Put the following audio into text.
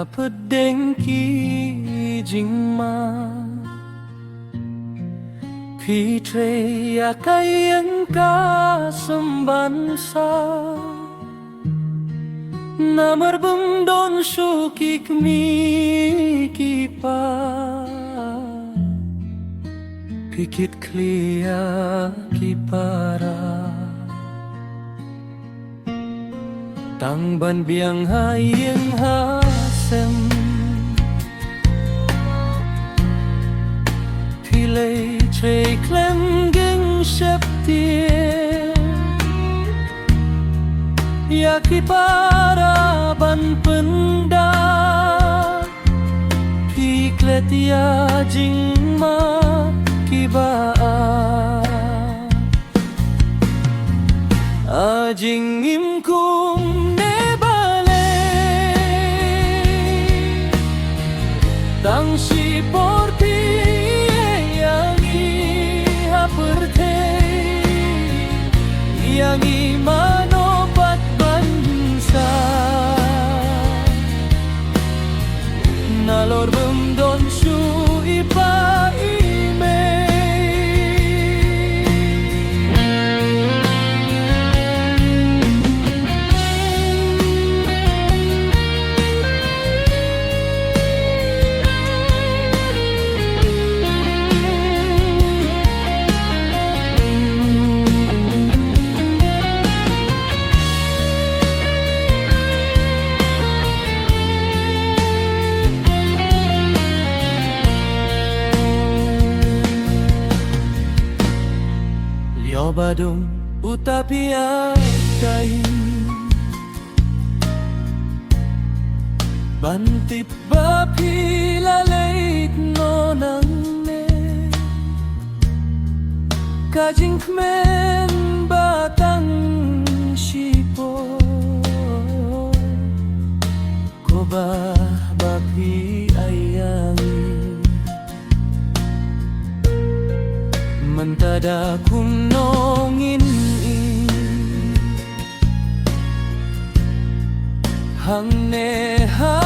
Hapadengki jingma Pitreya kayang kasambansa Namar bumdon syukik mikipa Pikit klia kipara Tangban biang hayeng hasem Pilay tre klem geng septie Yaki para ban penda Piklet ya jingma kibaa Ajing imkum ne bale Tang si porti yangi haperte Yangi manopat bansa Nalor bumdon su ipa Badung utapi ay Bantip bapi lalait no nang ne Kajing kmen batang sipo Koba bapi ayang Mentada kumnongin hang ne ha